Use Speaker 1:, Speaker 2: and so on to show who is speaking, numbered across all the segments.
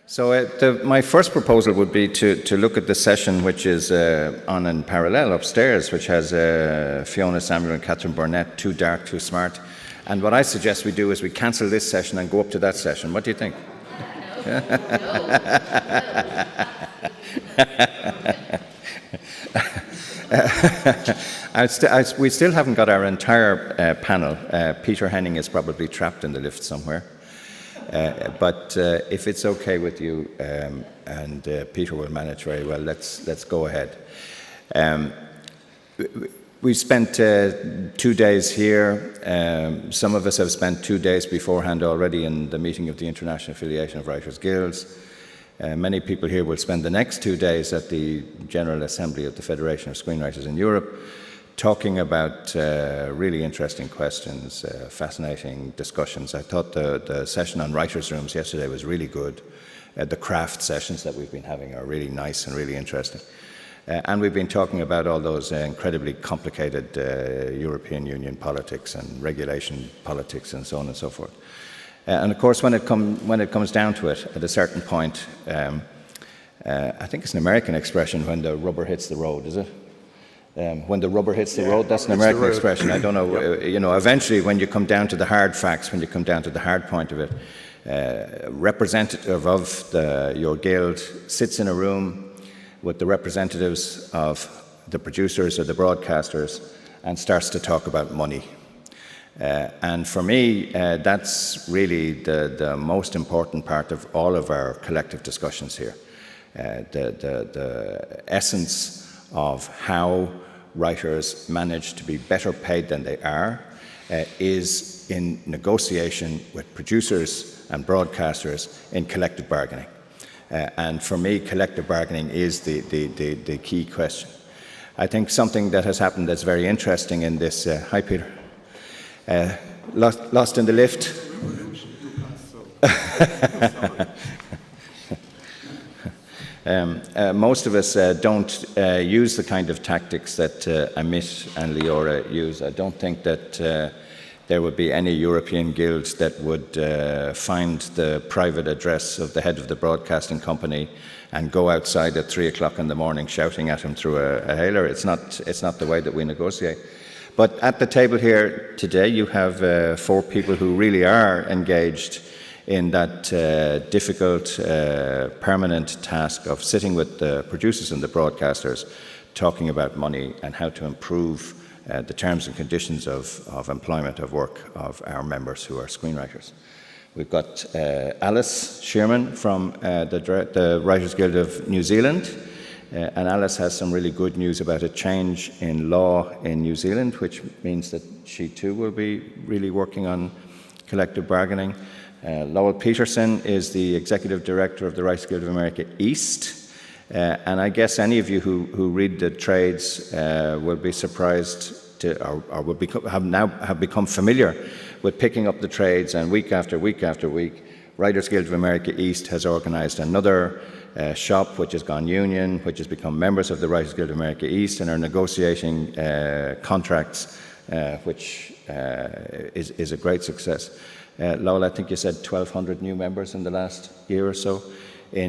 Speaker 1: So my first proposal would be to look at the session which is on in parallel upstairs, which has Fiona Samuel and Catherine Burnett, Too Dark, Too Smart. And what I suggest we do is we cancel this session and go up to that session. What do you think? We still haven't got our entire panel. Peter Henning is probably trapped in the lift somewhere. But if it's okay with you, and Peter will manage very well, let's go ahead. We spent 2 days here. Some of us have spent 2 days beforehand already in the meeting of the International Affiliation of Writers Guilds. Many people here will spend the next 2 days at the General Assembly of the Federation of Screenwriters in Europe, talking about really interesting questions, fascinating discussions. I thought the session on writers' rooms yesterday was really good. The craft sessions that we've been having are really nice and really interesting. And we've been talking about all those incredibly complicated European Union politics and regulation politics and so on and so forth. And of course, when it comes down to it, at a certain point, I think it's an American expression, when the rubber hits the road, is it? When the rubber hits the road, that's an American expression. I don't know, yep. You know, eventually when you come down to the hard facts, when you come down to the hard point of it, representative of your guild sits in a room with the representatives of the producers or the broadcasters and starts to talk about money. And for me, that's really the most important part of all of our collective discussions here. The essence of how writers manage to be better paid than they are is in negotiation with producers and broadcasters in collective bargaining. And for me, collective bargaining is the key question. I think something that has happened that's very interesting in this... hi, Peter. Lost in the lift? Most of us don't use the kind of tactics that Amit and Leora use. I don't think that there would be any European guilds that would find the private address of the head of the broadcasting company and go outside at 3 o'clock in the morning shouting at him through a hailer. It's not the way that we negotiate. But at the table here today, you have 4 people who really are engaged in that difficult, permanent task of sitting with the producers and the broadcasters, talking about money and how to improve the terms and conditions of employment of work of our members who are screenwriters. We've got Alice Shearman from the Writers Guild of New Zealand. And Alice has some really good news about a change in law in New Zealand, which means that she too will be really working on collective bargaining. Lowell Peterson is the Executive Director of the Writers Guild of America East. And I guess any of you who read the trades will be surprised to, or will have become familiar with picking up the trades, and week after week after week, Writers Guild of America East has organized another shop which has gone union, which has become members of the Writers Guild of America East and are negotiating contracts, which is a great success. Lowell, I think you said 1,200 new members in the last year or so. You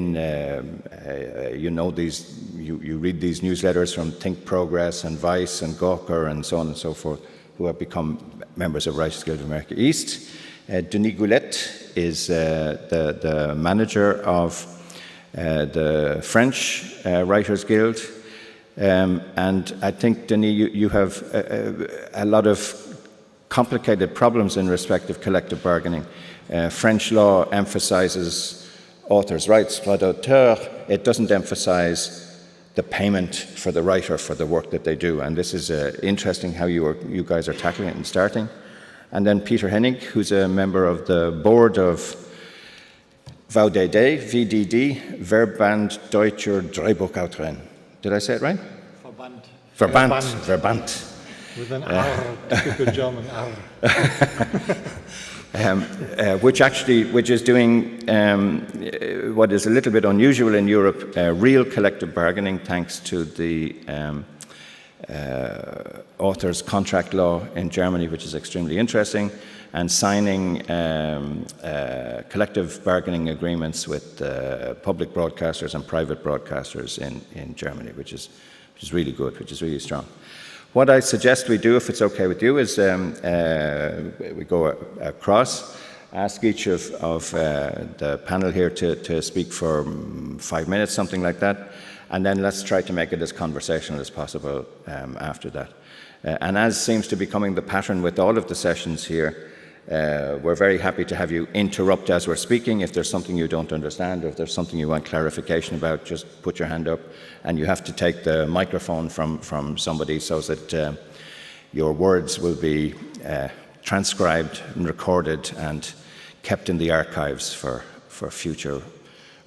Speaker 1: read these newsletters from Think Progress and Vice and Gawker and so on and so forth, who have become members of Writers Guild of America East. Denis Goulette is the manager of the French Writers Guild. And I think, Denis, you have a lot of complicated problems in respect of collective bargaining. French law emphasizes authors' rights, droit d'auteur. It doesn't emphasize the payment for the writer for the work that they do. And this is interesting how you guys are tackling it and starting. And then Peter Henning, who's a member of the board of VDD, Verband Deutscher Drehbuchautoren. Did I say it right? Verband.
Speaker 2: With an R, typical German R.
Speaker 1: Which is doing what is a little bit unusual in Europe, real collective bargaining, thanks to the authors contract law in Germany, which is extremely interesting, and signing collective bargaining agreements with public broadcasters and private broadcasters in Germany, which is really good, which is really strong. What I suggest we do, if it's okay with you, is we go across, ask each of the panel here to speak for 5 minutes, something like that, and then let's try to make it as conversational as possible after that. And as seems to be becoming the pattern with all of the sessions here, we're very happy to have you interrupt as we're speaking. If there's something you don't understand or if there's something you want clarification about, just put your hand up, and you have to take the microphone from somebody so that your words will be transcribed and recorded and kept in the archives for future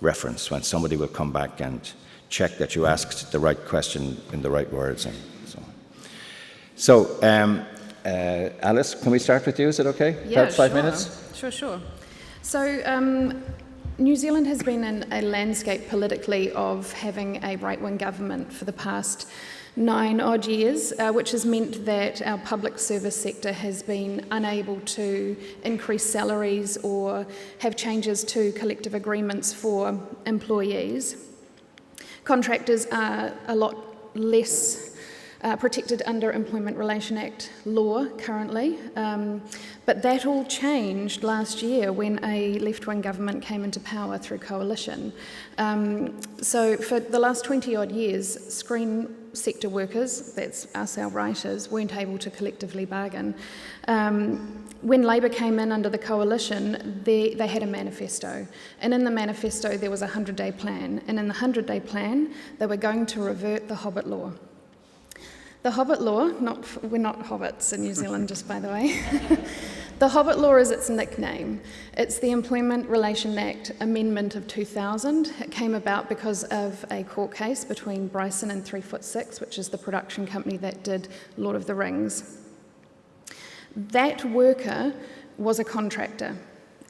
Speaker 1: reference, when somebody will come back and check that you asked the right question in the right words and so on. So, Alice, can we start with you? Is it okay?
Speaker 3: Yeah,
Speaker 1: about 5 minutes?
Speaker 3: Sure. So New Zealand has been in a landscape politically of having a right-wing government for the past 9 odd years, which has meant that our public service sector has been unable to increase salaries or have changes to collective agreements for employees. Contractors are a lot less protected under Employment Relation Act law currently, but that all changed last year when a left-wing government came into power through coalition. So for the last 20 odd years, screen sector workers, that's us, our writers, weren't able to collectively bargain. When Labour came in under the coalition, they had a manifesto, and in the manifesto there was a 100-day plan, and in the 100-day plan they were going to revert the Hobbit Law. The Hobbit Law, we're not hobbits in New Zealand, just by the way. The Hobbit Law is its nickname. It's the Employment Relation Act Amendment of 2000. It came about because of a court case between Bryson and 3foot6, which is the production company that did Lord of the Rings. That worker was a contractor,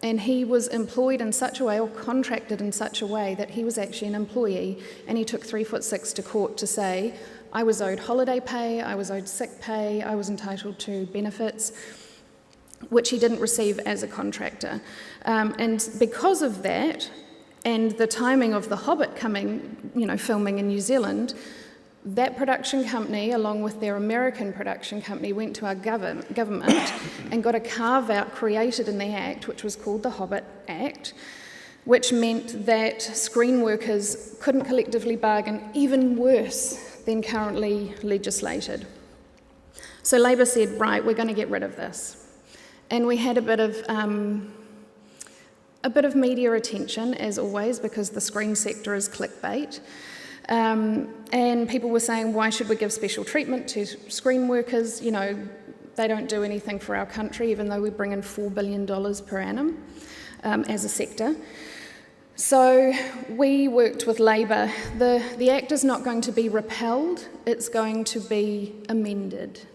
Speaker 3: and he was employed in such a way, or contracted in such a way, that he was actually an employee, and he took 3foot6 to court to say, I was owed holiday pay, I was owed sick pay, I was entitled to benefits, which he didn't receive as a contractor. And because of that, and the timing of The Hobbit filming in New Zealand, that production company, along with their American production company, went to our government and got a carve-out created in the Act, which was called the Hobbit Act, which meant that screen workers couldn't collectively bargain, even worse than currently legislated. So Labour said, right, we're going to get rid of this. And we had a bit of media attention, as always, because the screen sector is clickbait. And people were saying, why should we give special treatment to screen workers? You know, they don't do anything for our country, even though we bring in $4 billion per annum as a sector. So we worked with Labour. The Act is not going to be repealed, it's going to be amended.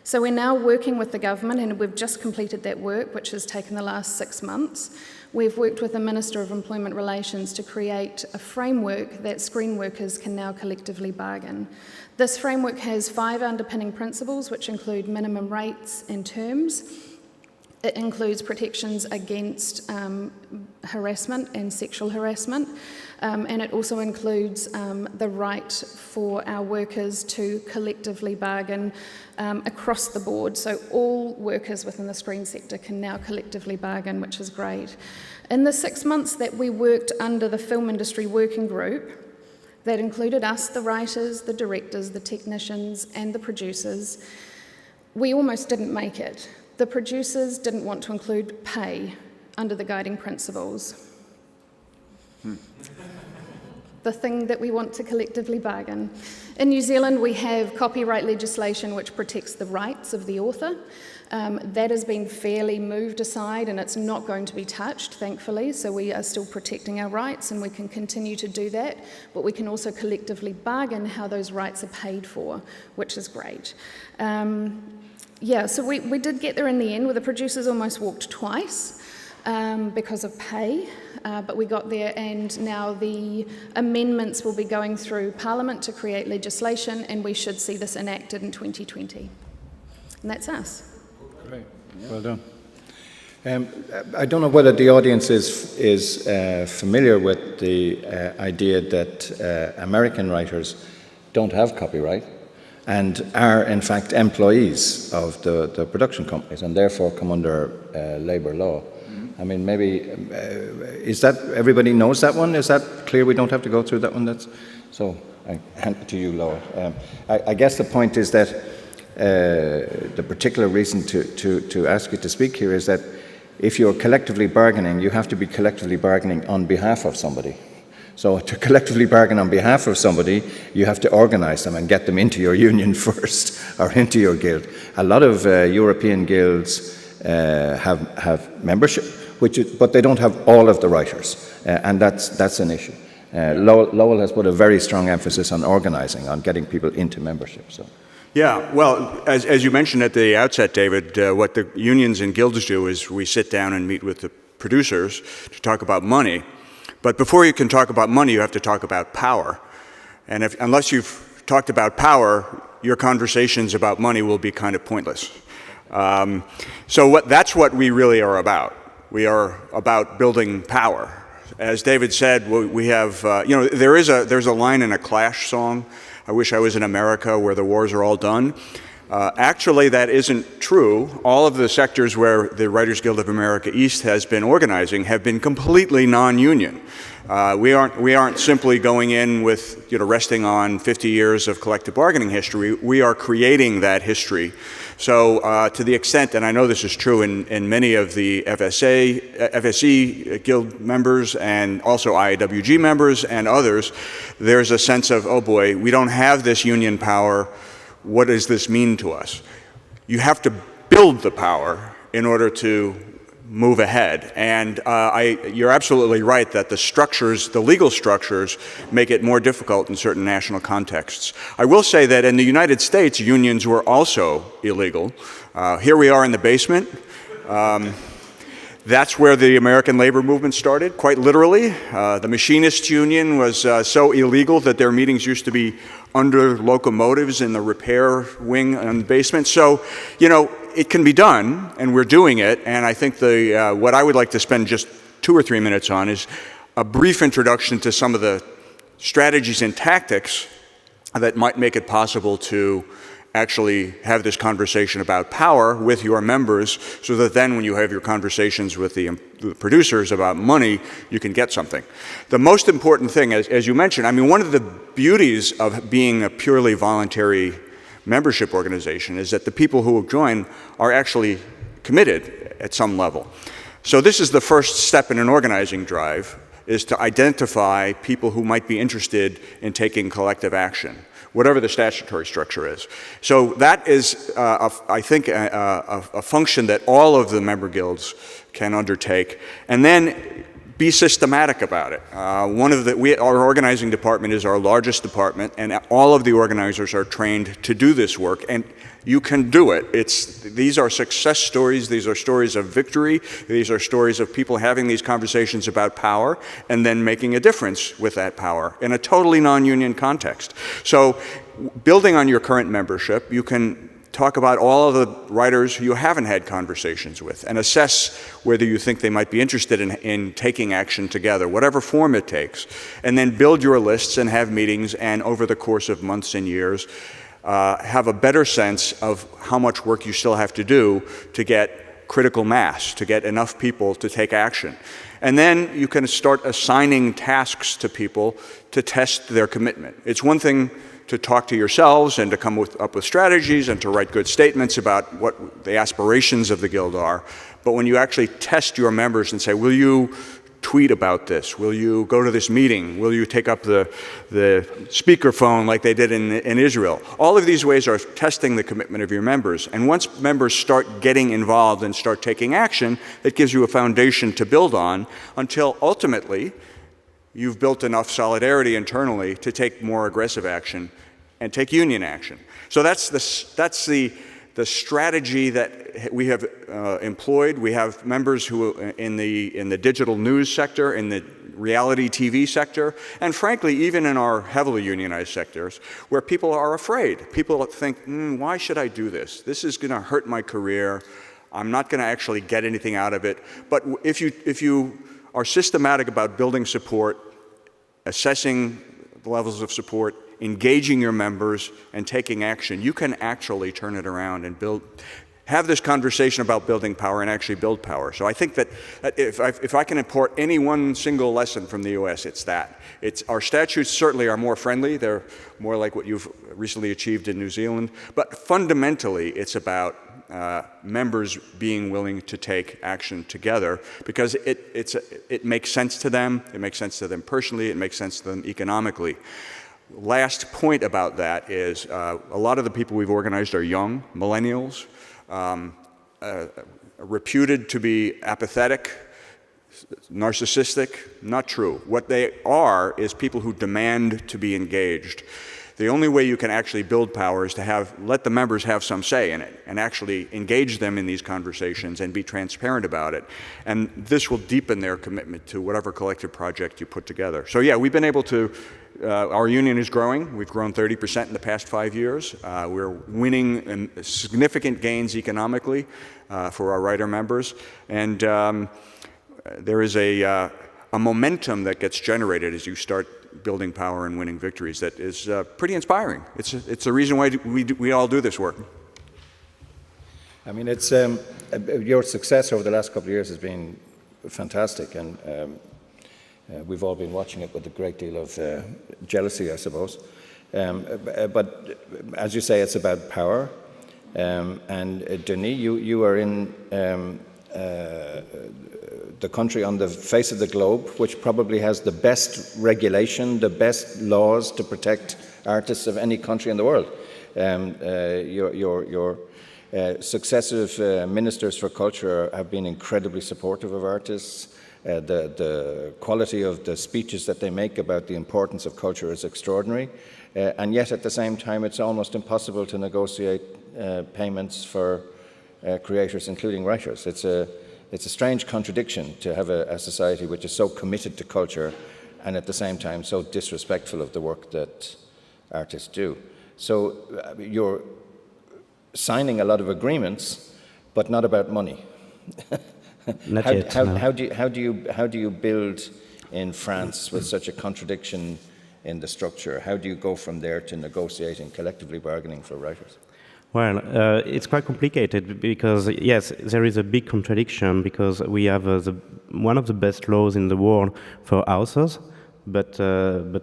Speaker 3: So we're now working with the government, and we've just completed that work, which has taken the last 6 months. We've worked with the Minister of Employment Relations to create a framework that screen workers can now collectively bargain. This framework has 5 underpinning principles, which include minimum rates and terms. It includes protections against harassment and sexual harassment, and it also includes the right for our workers to collectively bargain across the board. So all workers within the screen sector can now collectively bargain, which is great. In the 6 months that we worked under the Film Industry Working Group, that included us, the writers, the directors, the technicians, and the producers, we almost didn't make it. The producers didn't want to include pay under the guiding principles. The thing that we want to collectively bargain. In New Zealand, we have copyright legislation which protects the rights of the author. That has been fairly moved aside, and it's not going to be touched, thankfully, so we are still protecting our rights, and we can continue to do that, but we can also collectively bargain how those rights are paid for, which is great. So we did get there in the end, where the producers almost walked twice because of pay. but we got there, and now the amendments will be going through Parliament to create legislation, and we should see this enacted in 2020. And that's us.
Speaker 1: Great, well done. I don't know whether the audience is familiar with the idea that American writers don't have copyright and are in fact employees of the production companies and therefore come under labour law. I mean, maybe, is that, everybody knows that one? Is that clear? We don't have to go through that one? So I hand it to you, Lowell. I guess the point is that the particular reason to ask you to speak here is that if you're collectively bargaining, you have to be collectively bargaining on behalf of somebody. So to collectively bargain on behalf of somebody, you have to organise them and get them into your union first, or into your guild. A lot of European guilds have membership, but they don't have all of the writers, and that's an issue. Lowell has put a very strong emphasis on organising, on getting people into membership. So.
Speaker 4: Yeah, well, as you mentioned at the outset, David, what the unions and guilds do is we sit down and meet with the producers to talk about money. But before you can talk about money, you have to talk about power. And unless you've talked about power, your conversations about money will be kind of pointless. So that's what we really are about. We are about building power. As David said, we have, there's a line in a Clash song, I wish I was in America where the wars are all done. Actually, that isn't true. All of the sectors where the Writers Guild of America East has been organizing have been completely non-union. We aren't simply going in with, resting on 50 years of collective bargaining history. We are creating that history. So to the extent, and I know this is true in many of the FSE Guild members and also IAWG members and others, there's a sense of, oh boy, we don't have this union power. What does this mean to us? You have to build the power in order to move ahead. And you're absolutely right that the legal structures make it more difficult in certain national contexts. I will say that in the United States, unions were also illegal. Here we are in the basement. That's where the American labor movement started, quite literally. The machinists' union was so illegal that their meetings used to be under locomotives in the repair wing in the basement. So, it can be done, and we're doing it. And I think what I would like to spend just 2 or 3 minutes on is a brief introduction to some of the strategies and tactics that might make it possible to actually have this conversation about power with your members, so that then when you have your conversations with the producers about money, you can get something. The most important thing, as you mentioned, I mean, one of the beauties of being a purely voluntary membership organization is that the people who will join are actually committed at some level. So this is the first step in an organizing drive, is to identify people who might be interested in taking collective action, whatever the statutory structure is. So that is, I think, a function that all of the member guilds can undertake, and then be systematic about it. Our organizing department is our largest department, and all of the organizers are trained to do this work, and you can do it. These are success stories, these are stories of victory, these are stories of people having these conversations about power and then making a difference with that power in a totally non-union context. So building on your current membership, you can talk about all of the writers you haven't had conversations with and assess whether you think they might be interested in taking action together, whatever form it takes, and then build your lists and have meetings, and over the course of months and years, have a better sense of how much work you still have to do to get critical mass, to get enough people to take action. And then you can start assigning tasks to people to test their commitment. It's one thing to talk to yourselves and to come up with strategies and to write good statements about what the aspirations of the guild are. But when you actually test your members and say, will you tweet about this? Will you go to this meeting? Will you take up the speakerphone like they did in Israel? All of these ways are testing the commitment of your members. And once members start getting involved and start taking action, it gives you a foundation to build on until ultimately you've built enough solidarity internally to take more aggressive action and take union action. So that's the the strategy that we have employed. We have members who in the digital news sector, in the reality TV sector, and frankly, even in our heavily unionized sectors, where people are afraid. People think, why should I do this? This is going to hurt my career. I'm not going to actually get anything out of it. But if you are systematic about building support, assessing the levels of support, engaging your members, and taking action, you can actually turn it around and have this conversation about building power and actually build power. So I think that if I can import any one single lesson from the U.S., it's that. Our statutes certainly are more friendly. They're more like what you've recently achieved in New Zealand. But fundamentally, it's about members being willing to take action together, because it makes sense to them. It makes sense to them personally. It makes sense to them economically. Last point about that is a lot of the people we've organized are young, millennials, reputed to be apathetic, narcissistic. Not true. What they are is people who demand to be engaged. The only way you can actually build power is to let the members have some say in it and actually engage them in these conversations and be transparent about it. And this will deepen their commitment to whatever collective project you put together. So yeah, we've been able to, our union is growing. We've grown 30% in the past 5 years. We're winning significant gains economically for our writer members. And there is a momentum that gets generated as you start building power and winning victories that is pretty inspiring. It's the reason why we all do this work.
Speaker 1: I mean, it's your success over the last couple of years has been fantastic, and we've all been watching it with a great deal of jealousy, I suppose. But as you say, it's about power. And Denis, you are in the country on the face of the globe which probably has the best regulation, the best laws to protect artists of any country in the world. Your successive ministers for culture have been incredibly supportive of artists. The quality of the speeches that they make about the importance of culture is extraordinary. And yet at the same time, it's almost impossible to negotiate payments for creators, including writers. It's a strange contradiction to have a society which is so committed to culture and at the same time so disrespectful of the work that artists do. So you're signing a lot of agreements, but not about money.
Speaker 5: Not yet. No.
Speaker 1: How do you build in France with such a contradiction in the structure? How do you go from there to negotiating, collectively bargaining for writers?
Speaker 5: Well, it's quite complicated because, yes, there is a big contradiction because we have one of the best laws in the world for authors, but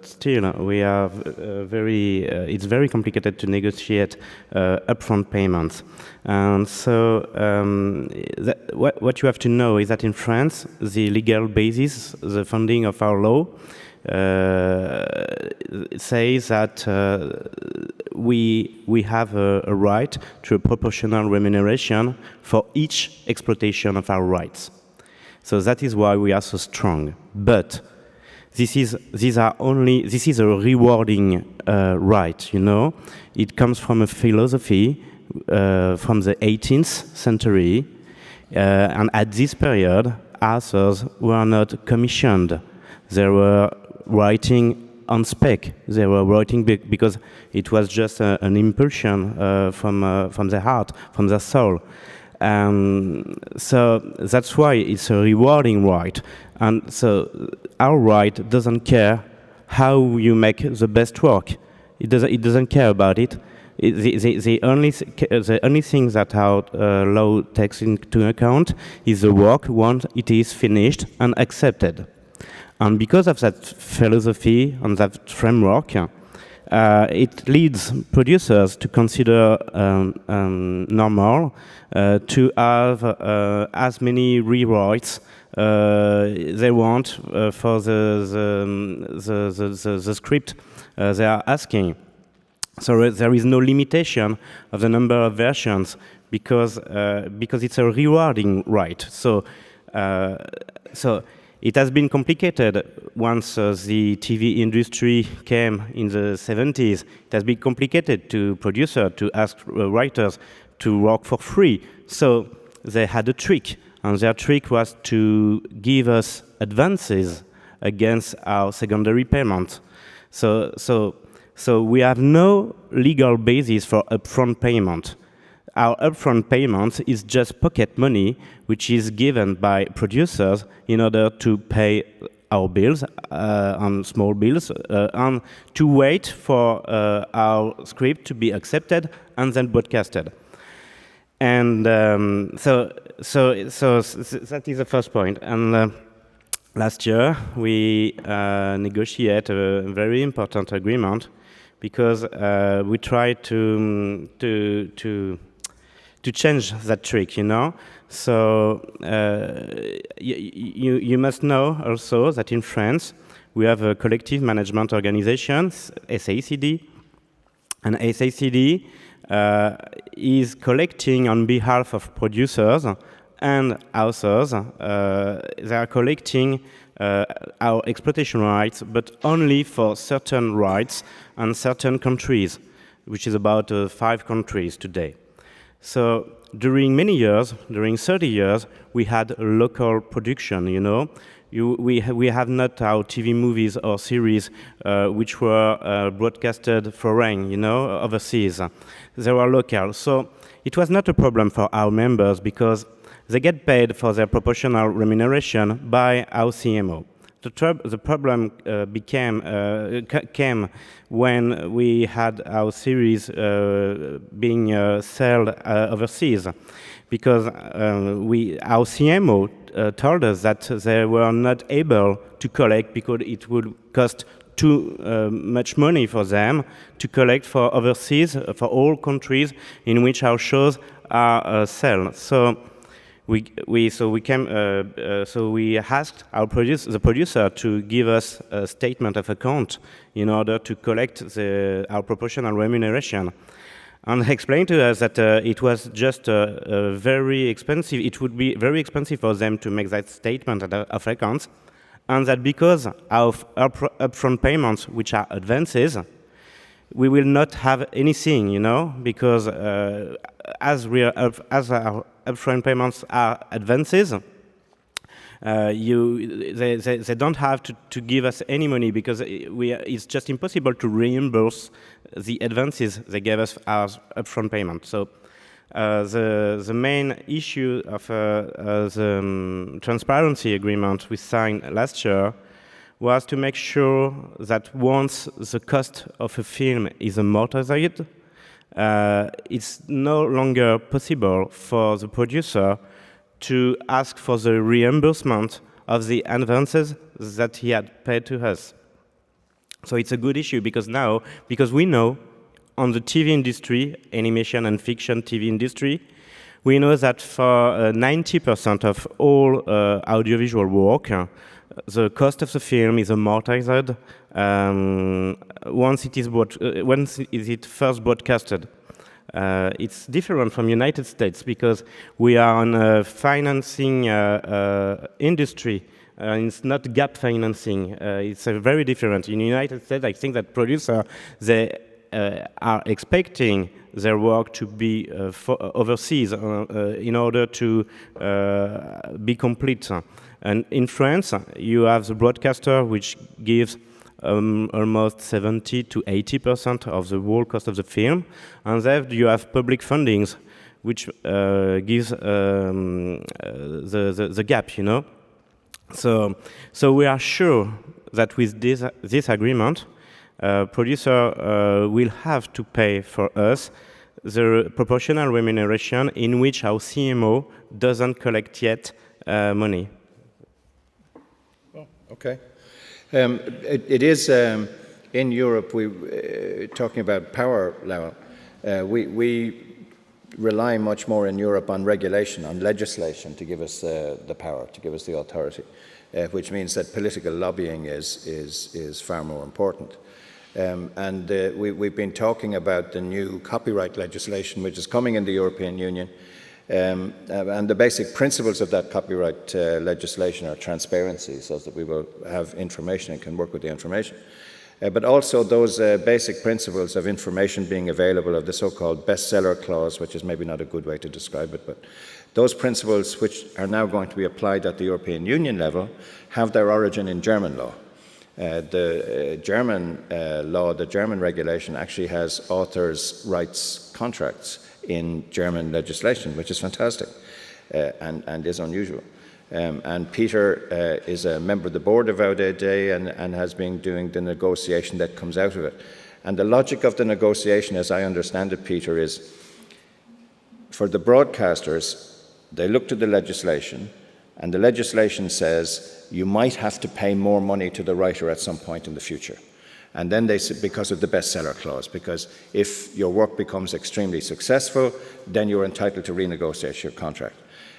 Speaker 5: still we have it's very complicated to negotiate upfront payments. And so what you have to know is that in France, the legal basis, the funding of our law, says that we have a right to a proportional remuneration for each exploitation of our rights. So that is why we are so strong. But this is a rewarding right, you know. It comes from a philosophy from the 18th century, and at this period, authors were not commissioned. They were writing on spec. They were writing because it was just an impulsion from their heart, from their soul. So that's why it's a rewarding right. And so our right doesn't care how you make the best work. It doesn't care about it. The only thing that our law takes into account is the work once it is finished and accepted. And because of that philosophy and that framework, it leads producers to consider normal to have as many rewrites they want for the script they are asking. So there is no limitation of the number of versions because it's a rewarding right. So It has been complicated once the TV industry came in the 70s. It has been complicated to producers to ask writers to work for free. So they had a trick, and their trick was to give us advances against our secondary payment. So we have no legal basis for upfront payment. Our upfront payment is just pocket money, which is given by producers in order to pay our bills, on small bills, and to wait for our script to be accepted and then broadcasted. And so that is the first point. And last year we negotiated a very important agreement because we tried to change that trick, you know. So you must know also that in France we have a collective management organization, SACD, and SACD is collecting on behalf of producers and authors. They are collecting our exploitation rights, but only for certain rights and certain countries, which is about 5 countries today. So during many years, during 30 years, we had local production, you know. We have not our TV movies or series which were broadcasted foreign, you know, overseas. They were local. So it was not a problem for our members because they get paid for their proportional remuneration by our CMO. The problem came when we had our series being sold overseas, because our CMO told us that they were not able to collect because it would cost too much money for them to collect for overseas, for all countries in which our shows are sold. So we asked the producer to give us a statement of account in order to collect our proportional remuneration, and explained to us that it was just very expensive. It would be very expensive for them to make that statement of accounts, and that because of our upfront payments, which are advances, we will not have anything, you know, because as our upfront payments are advances, they don't have to give us any money because it's just impossible to reimburse the advances they gave us as upfront payment. So the main issue of the transparency agreement we signed last year was to make sure that once the cost of a film is amortized, it's no longer possible for the producer to ask for the reimbursement of the advances that he had paid to us. So it's a good issue because we know on the TV industry, animation and fiction TV industry, we know that for 90% of all audiovisual work, the cost of the film is amortized once it is first broadcasted. It's different from United States because we are on a financing industry. It's not gap financing. It's very different. In the United States, I think that producers, they are expecting their work to be overseas in order to be complete. And in France, you have the broadcaster, which gives almost 70 to 80% of the whole cost of the film, and then you have public fundings, which gives the gap, you know. So we are sure that with this agreement, producer will have to pay for us the proportional remuneration in which our CMO doesn't collect yet money.
Speaker 1: Oh, okay. It is in Europe. Talking about power level, we rely much more in Europe on regulation, on legislation to give us the power, to give us the authority, which means that political lobbying is far more important. We've been talking about the new copyright legislation which is coming in the European Union, And the basic principles of that copyright legislation are transparency, so that we will have information and can work with the information. But also those basic principles of information being available, of the so-called bestseller clause, which is maybe not a good way to describe it, but those principles which are now going to be applied at the European Union level have their origin in German law. The German law, the German regulation actually has authors' rights contracts in German legislation, which is fantastic and is unusual. And Peter is a member of the board of AUDD and has been doing the negotiation that comes out of it. And the logic of the negotiation, as I understand it, Peter, is for the broadcasters, they look to the legislation, and the legislation says you might have to pay more money to the writer at some point in the future. And then they say, because of the bestseller clause, because if your work becomes extremely successful, then you're entitled to renegotiate your contract.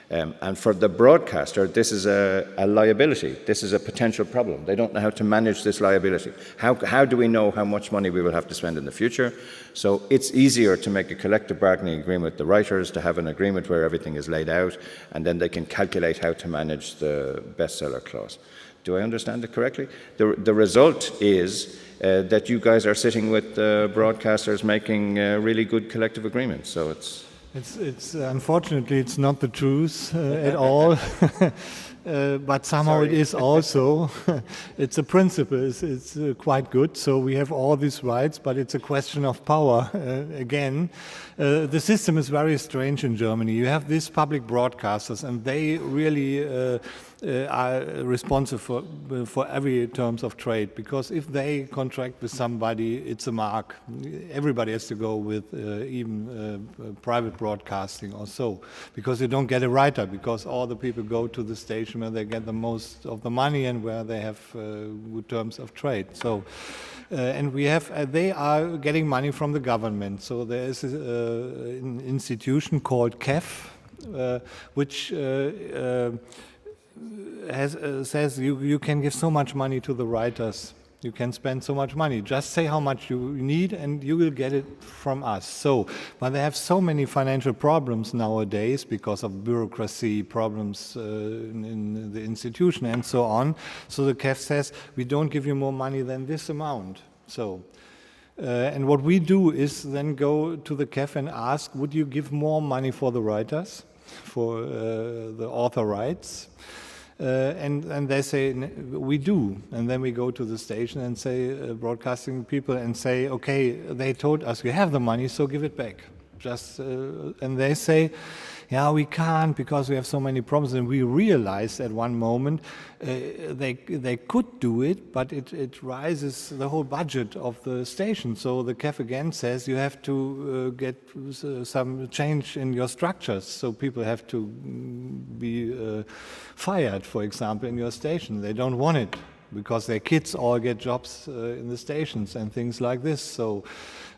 Speaker 1: And for the broadcaster, this is a liability. This is a potential problem. They don't know how to manage this liability. How do we know how much money we will have to spend in the future? So it's easier to make a collective bargaining agreement with the writers, to have an agreement where everything is laid out, and then they can calculate how to manage the bestseller clause. Do I understand it correctly? The result is that you guys are sitting with broadcasters making really good collective agreements. So
Speaker 2: It's unfortunately it's not the truth at all, but somehow it is also. It's a principle. It's quite good. So we have all these rights, but it's a question of power again. The system is very strange in Germany. You have these public broadcasters, and they really are responsible for every terms of trade, because if they contract with somebody, it's a mark. Everybody has to go with even private broadcasting or so, because you don't get a writer, because all the people go to the station where they get the most of the money and where they have good terms of trade. So. And we have, they are getting money from the government. So there is an institution called KEF, which says you can give so much money to the writers. You can spend so much money. Just say how much you need and you will get it from us. So, but they have so many financial problems nowadays because of bureaucracy, problems in the institution and so on. So the KEF says, we don't give you more money than this amount. So, and what we do is then go to the KEF and ask, would you give more money for the writers, for the author rights? And they say, we do. And then we go to the station and say, broadcasting people, and say, okay, they told us we have the money, so give it back. Just and they say, yeah, we can't because we have so many problems. And we realized at one moment they could do it, but it rises the whole budget of the station. So the KEF again says you have to get some change in your structures. So people have to be fired, for example, in your station. They don't want it because their kids all get jobs in the stations and things like this. So.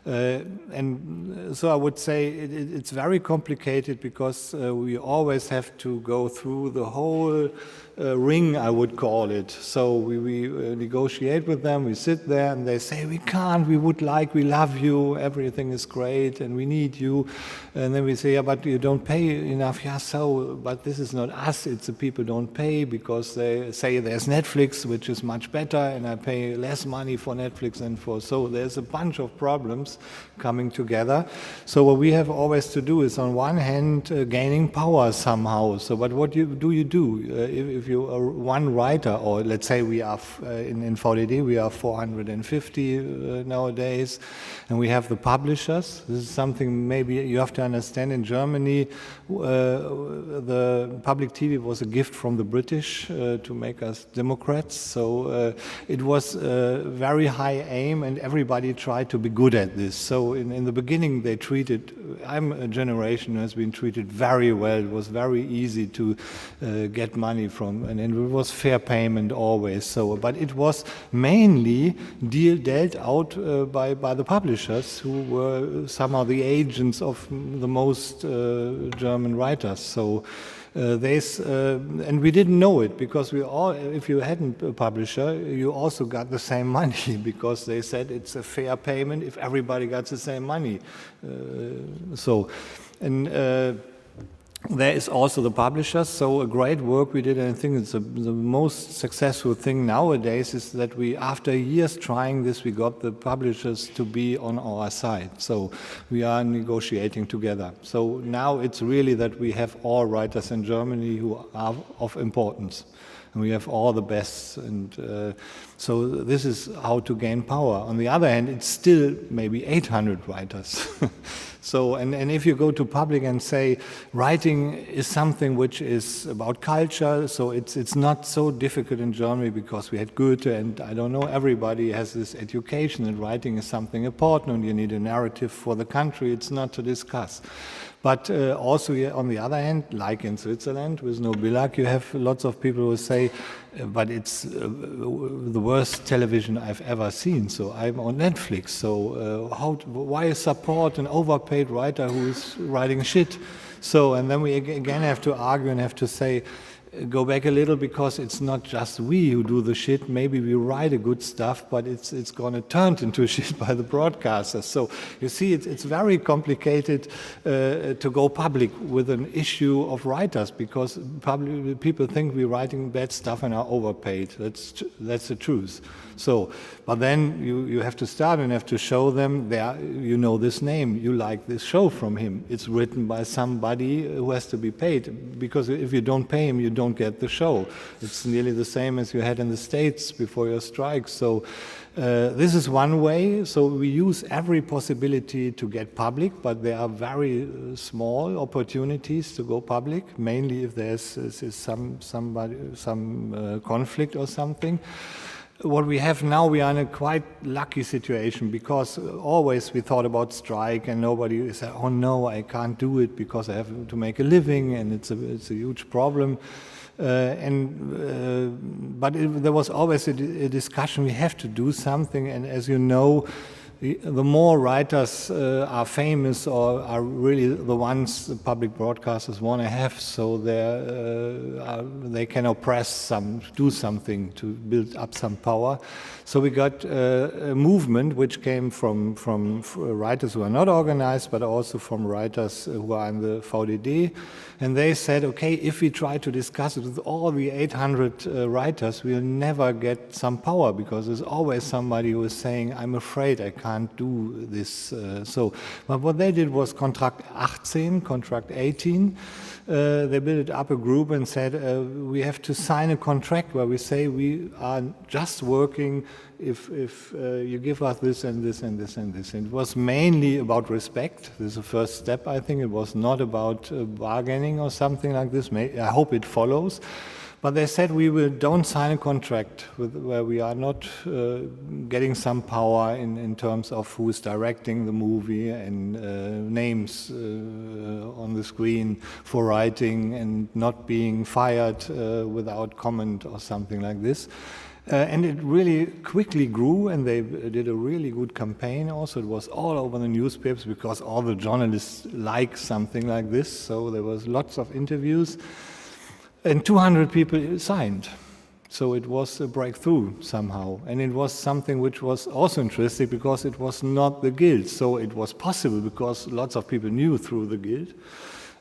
Speaker 2: And so I would say it's very complicated because we always have to go through the whole ring, I would call it. So we negotiate with them, we sit there and they say, we can't, we would like, we love you, everything is great and we need you. And then we say, yeah, but you don't pay enough. Yeah, so, but this is not us, it's the people don't pay because they say there's Netflix, which is much better, and I pay less money for Netflix and for, so there's a bunch of problems coming together. So what we have always to do is on one hand gaining power somehow. So but what do you do if you are one writer, or let's say we are in VDD we are 450 nowadays, and we have the publishers. This is something maybe you have to understand. In Germany the public TV was a gift from the British to make us democrats, so it was a very high aim and everybody tried to be good at this. So in the beginning they treated, I'm a generation who has been treated very well. It was very easy to get money from, and it was fair payment always. So, but it was mainly dealt out by the publishers, who were somehow the agents of the most German writers. So. And we didn't know it because we all, if you hadn't a publisher, you also got the same money because they said it's a fair payment if everybody got the same money. There is also the publishers, so a great work we did, and I think it's the most successful thing nowadays is that we, after years trying this, we got the publishers to be on our side. So we are negotiating together. So now it's really that we have all writers in Germany who are of importance. And we have all the best, and so this is how to gain power. On the other hand, it's still maybe 800 writers. So, and if you go to public and say writing is something which is about culture, so it's not so difficult in Germany because we had Goethe, and I don't know, everybody has this education, and writing is something important, and you need a narrative for the country. It's not to discuss. But also, on the other hand, like in Switzerland with No Billag, you have lots of people who say, but it's the worst television I've ever seen, so I'm on Netflix. So why support an overpaid writer who is writing shit? So, and then we again have to argue and have to say, go back a little, because it's not just we who do the shit. Maybe we write a good stuff, but it's going to turn into shit by the broadcasters. So you see, it's very complicated to go public with an issue of writers, because people think we're writing bad stuff and are overpaid. That's the truth. So, but then you have to start and have to show them, you know this name, you like this show from him. It's written by somebody who has to be paid, because if you don't pay him, you don't get the show. It's nearly the same as you had in the States before your strike. So this is one way. So we use every possibility to get public, but there are very small opportunities to go public, mainly if there's some conflict or something. What we have now, we are in a quite lucky situation, because always we thought about strike and nobody said, oh no, I can't do it because I have to make a living and it's a huge problem. But there was always a discussion, we have to do something, and as you know, the more writers are famous or are really the ones the public broadcasters want to have, so they can oppress do something to build up some power. So we got a movement which came from writers who are not organized, but also from writers who are in the VDD. And they said, okay, if we try to discuss it with all the 800 writers, we'll never get some power, because there's always somebody who is saying, I'm afraid I can't do this. But what they did was Contract 18. They built up a group and said, we have to sign a contract where we say we are just working if you give us this and this and this and this. And it was mainly about respect. This is the first step, I think. It was not about bargaining or something like this. I hope it follows. But they said don't sign a contract where we are not getting some power in terms of who is directing the movie and names on the screen for writing and not being fired without comment or something like this. And it really quickly grew, and they did a really good campaign also. It was all over the newspapers because all the journalists like something like this. So there was lots of interviews. And 200 people signed. So it was a breakthrough somehow. And it was something which was also interesting because it was not the guild. So it was possible because lots of people knew through the guild.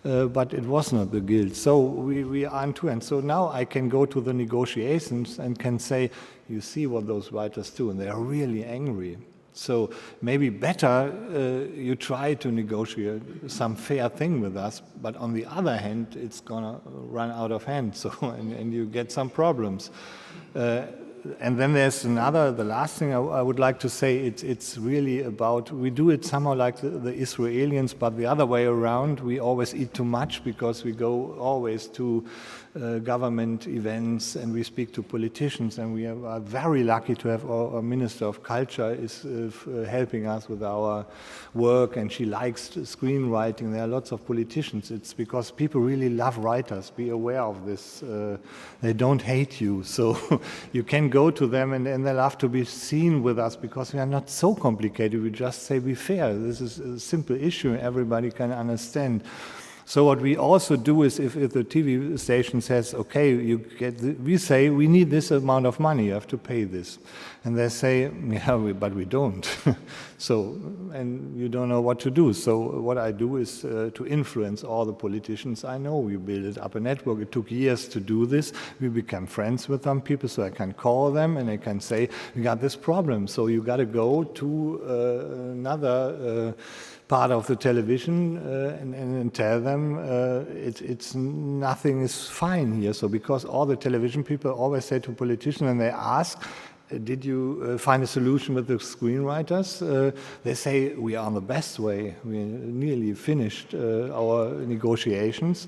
Speaker 2: But it was not the guild. So we are on two ends. So now I can go to the negotiations and can say, you see what those writers do, and they are really angry. So maybe better you try to negotiate some fair thing with us, but on the other hand, it's going to run out of hand, so and you get some problems. And then there's the last thing I would like to say, it's really about, we do it somehow like the Israelis, but the other way around, we always eat too much because we go always to government events and we speak to politicians, and we are very lucky to have our Minister of Culture is helping us with our work, and she likes screenwriting. There are lots of politicians. It's because people really love writers. Be aware of this. They don't hate you, so you can go to them and they love to be seen with us because we are not so complicated. We just say be fair. This is a simple issue everybody can understand. So what we also do is if the TV station says, okay, we say we need this amount of money, you have to pay this. And they say, yeah, but we don't. So, and you don't know what to do. So what I do is to influence all the politicians I know. We built up a network. It took years to do this. We became friends with some people, so I can call them and I can say, we got this problem, so you got to go to another part of the television and tell them it's nothing is fine here. So because all the television people always say to politicians, and they ask, did you find a solution with the screenwriters? They say we are on the best way. We nearly finished our negotiations.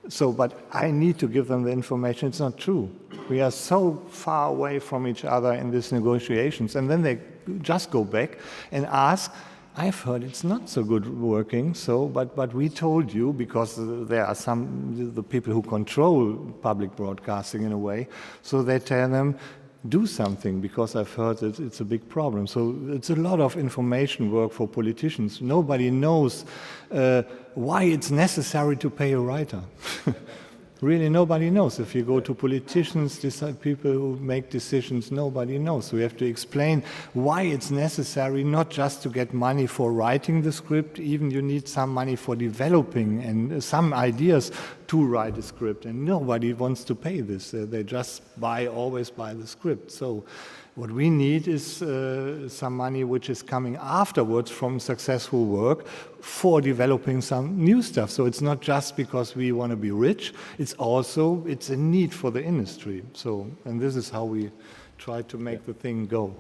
Speaker 2: So, but I need to give them the information. It's not true. We are so far away from each other in these negotiations. And then they just go back and ask, I've heard it's not so good working, so, but we told you, because there are the people who control public broadcasting in a way, so they tell them, do something, because I've heard that it's a big problem. So it's a lot of information work for politicians. Nobody knows why it's necessary to pay a writer. Really, nobody knows. If you go to politicians, people who make decisions, nobody knows. We have to explain why it's necessary not just to get money for writing the script, even you need some money for developing and some ideas to write a script. And nobody wants to pay this. They just always buy the script. So what we need is some money which is coming afterwards from successful work for developing some new stuff. So it's not just because we want to be rich, it's a need for the industry. So, and this is how we try to make the thing go.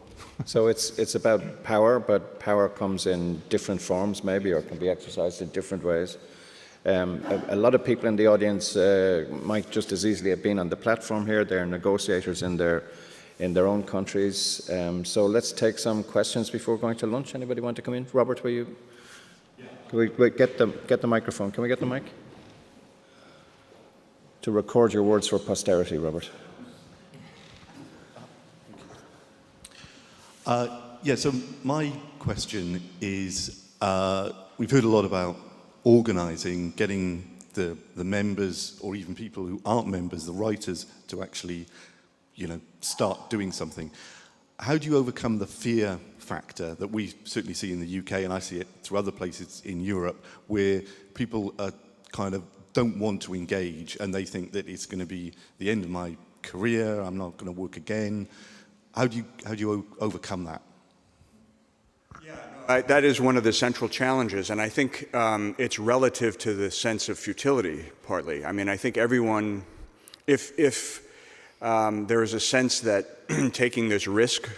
Speaker 1: So it's about power, but power comes in different forms maybe, or can be exercised in different ways. A lot of people in the audience might just as easily have been on the platform here. They're negotiators in their own countries. So let's take some questions before going to lunch. Anybody want to come in? Robert, will you? Yeah. Can we get the microphone? Can we get the mic? To record your words for posterity, Robert.
Speaker 6: So my question is, we've heard a lot about organising, getting the members, or even people who aren't members, the writers, to actually start doing something. How do you overcome the fear factor that we certainly see in the UK, and I see it through other places in Europe, where people are kind of don't want to engage and they think that it's going to be the end of my career, I'm not going to work again. How do you overcome that?
Speaker 4: That is one of the central challenges, and I think it's relative to the sense of futility, partly. I mean, I think everyone, if there is a sense that taking this risk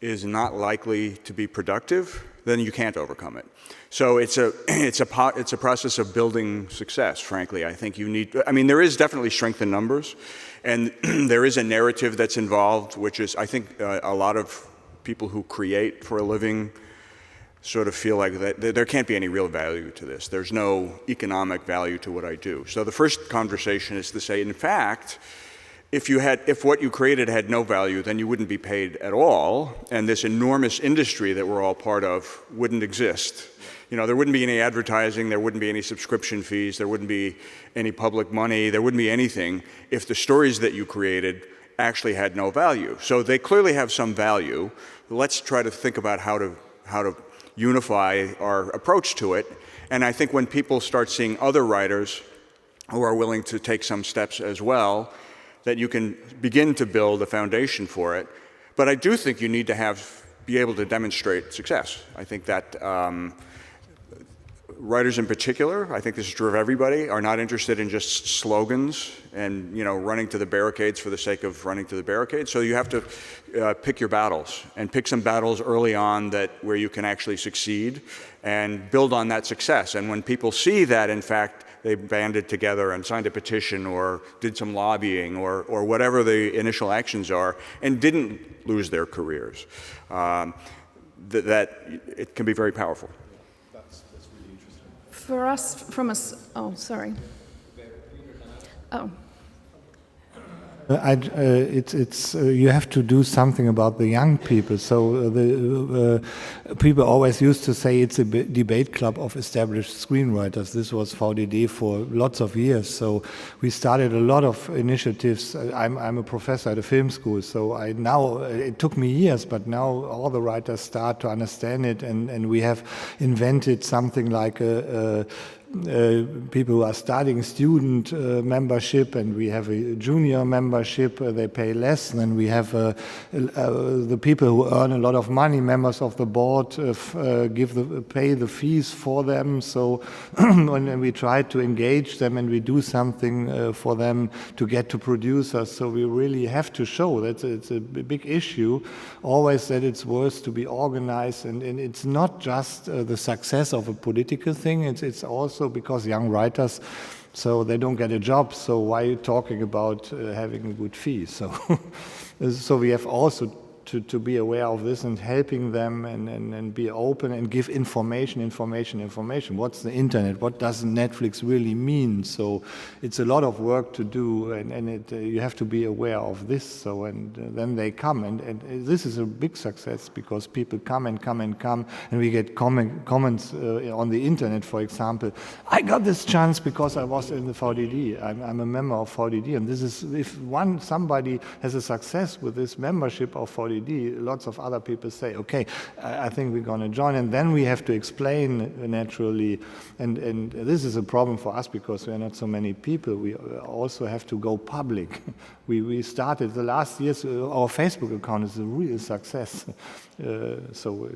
Speaker 4: is not likely to be productive, then you can't overcome it. So it's a process of building success, frankly. I think there is definitely strength in numbers, and there is a narrative that's involved, which is, I think, a lot of people who create for a living sort of feel like that there can't be any real value to this. There's no economic value to what I do. So the first conversation is to say, in fact, if what you created had no value, then you wouldn't be paid at all, and this enormous industry that we're all part of wouldn't exist. There wouldn't be any advertising, there wouldn't be any subscription fees, there wouldn't be any public money, there wouldn't be anything if the stories that you created actually had no value. So they clearly have some value. Let's try to think about how to unify our approach to it. And I think when people start seeing other writers who are willing to take some steps as well, that you can begin to build a foundation for it. But I do think you need to be able to demonstrate success. I think that writers in particular, I think this is true of everybody, are not interested in just slogans and running to the barricades for the sake of running to the barricades. So you have to pick your battles, and pick some battles early on where you can actually succeed and build on that success. And when people see that, in fact, they banded together and signed a petition or did some lobbying or whatever the initial actions are and didn't lose their careers, that it can be very powerful.
Speaker 6: That's really interesting.
Speaker 3: For us, sorry. Oh.
Speaker 2: You have to do something about the young people. So people always used to say it's a debate club of established screenwriters. This was VDD for lots of years. So we started a lot of initiatives. I'm a professor at a film school, so it took me years, but now all the writers start to understand it, and we have invented something like people who are starting student membership, and we have a junior membership, they pay less, and then we have the people who earn a lot of money, members of the board, pay the fees for them. So when we try to engage them and we do something for them to get to producers, so we really have to show that it's a big issue, always that it's worth to be organized, and it's not just the success of a political thing, it's also because young writers, so they don't get a job, so why are you talking about having a good fee? So, so we have also to be aware of this and helping them and be open and give information. What's the internet? What does Netflix really mean? So it's a lot of work to do, and you have to be aware of this. So then they come, and this is a big success because people come, and we get comments on the internet, for example. I got this chance because I was in the VDD. I'm a member of VDD, and this is if somebody has a success with this membership of VDD. Lots of other people say, okay, I think we're going to join, and then we have to explain naturally, and this is a problem for us because we are not so many people. We also have to go public. We started the last years, our Facebook account is a real success. So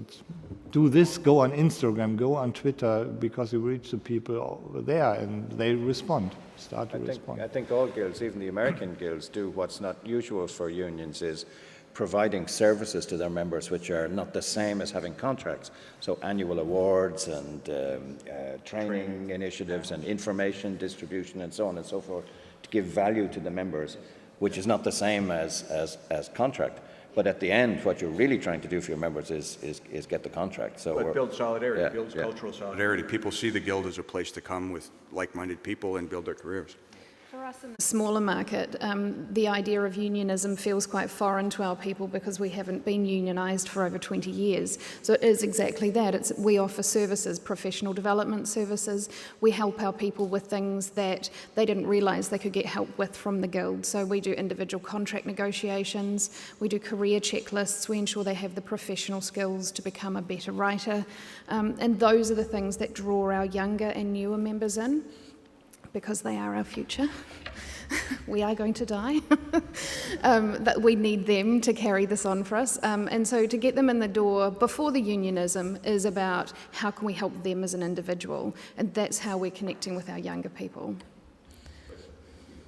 Speaker 2: do this, go on Instagram, go on Twitter, because you reach the people over there and they respond. I
Speaker 1: think all guilds, even the American guilds, do what's not usual for unions is providing services to their members which are not the same as having contracts. So annual awards and training initiatives and information distribution and so on and so forth to give value to the members, which is not the same as contract. But at the end, what you're really trying to do for your members is get the contract. So
Speaker 4: it builds solidarity, builds cultural solidarity. People see the guild as a place to come with like-minded people and build their careers.
Speaker 3: For us in the smaller market, the idea of unionism feels quite foreign to our people because we haven't been unionised for over 20 years. So it is exactly that. We offer services, professional development services. We help our people with things that they didn't realise they could get help with from the guild. So we do individual contract negotiations, we do career checklists, we ensure they have the professional skills to become a better writer. And those are the things that draw our younger and newer members in, because they are our future. We are going to die. That we need them to carry this on for us. And so to get them in the door before the unionism is about how can we help them as an individual. And that's how we're connecting with our younger people.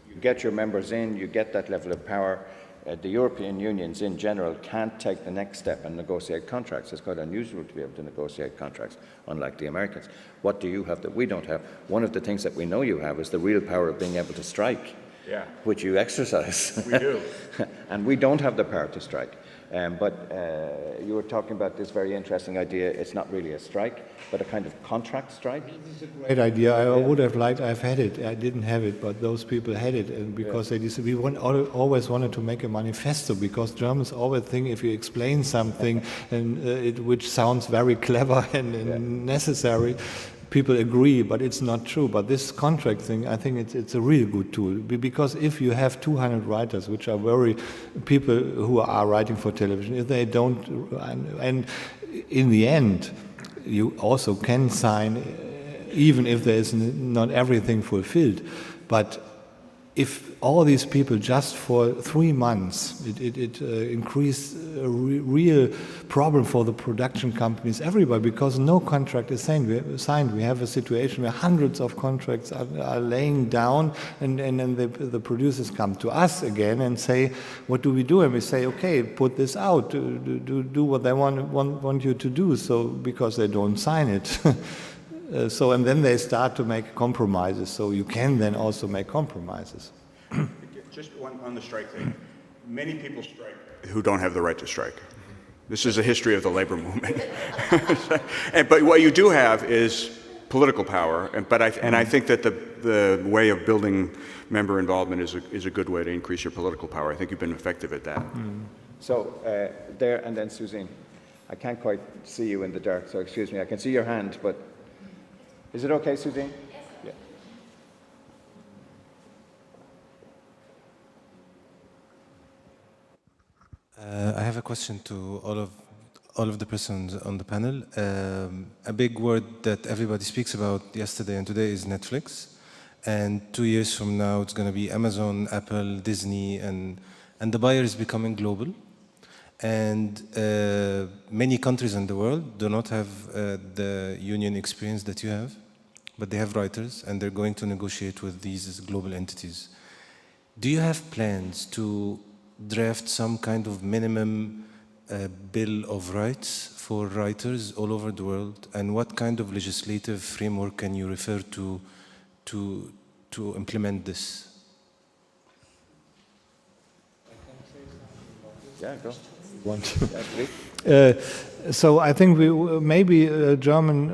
Speaker 1: You get your members in, you get that level of power. The European unions in general can't take the next step and negotiate contracts. It's quite unusual to be able to negotiate contracts, unlike the Americans. What do you have that we don't have? One of the things that we know you have is the real power of being able to strike, which you exercise.
Speaker 4: We do.
Speaker 1: And we don't have the power to strike. But you were talking about this very interesting idea. It's not really a strike, but a kind of contract strike.
Speaker 2: It's a great idea. I would have liked, I've had it. I didn't have it, but those people had it. And because they decided, always wanted to make a manifesto, because Germans always think if you explain something and which sounds very clever and necessary, people agree, but it's not true. But this contract thing, I think it's a really good tool, because if you have 200 writers, which are people who are writing for television, if they don't, and in the end, you also can sign, even if there is not everything fulfilled. But if all these people just for 3 months, it increased a real problem for the production companies, everybody, because no contract is signed. We have a situation where hundreds of contracts are laying down, and then the producers come to us again and say, what do we do? And we say, okay, put this out, do what they want you to do, so because they don't sign it. And then they start to make compromises, so you can then also make compromises.
Speaker 4: Just one on the strike thing. Many people strike who don't have the right to strike. This is a history of the labor movement. But what you do have is political power, and I think that the way of building member involvement is a good way to increase your political power. I think you've been effective at that.
Speaker 1: So there, and then Suzanne. I can't quite see you in the dark, so excuse me. I can see your hand, but is it okay, Suzanne? Yes.
Speaker 7: Yeah. I have a question to all of the persons on the panel. A big word that everybody speaks about yesterday and today is Netflix. And 2 years from now, it's going to be Amazon, Apple, Disney, and the buyer is becoming global. And many countries in the world do not have the union experience that you have, but they have writers, and they're going to negotiate with these global entities. Do you have plans to draft some kind of minimum bill of rights for writers all over the world? And what kind of legislative framework can you refer to implement this?
Speaker 1: Yeah, go.
Speaker 2: Want to. So I think maybe German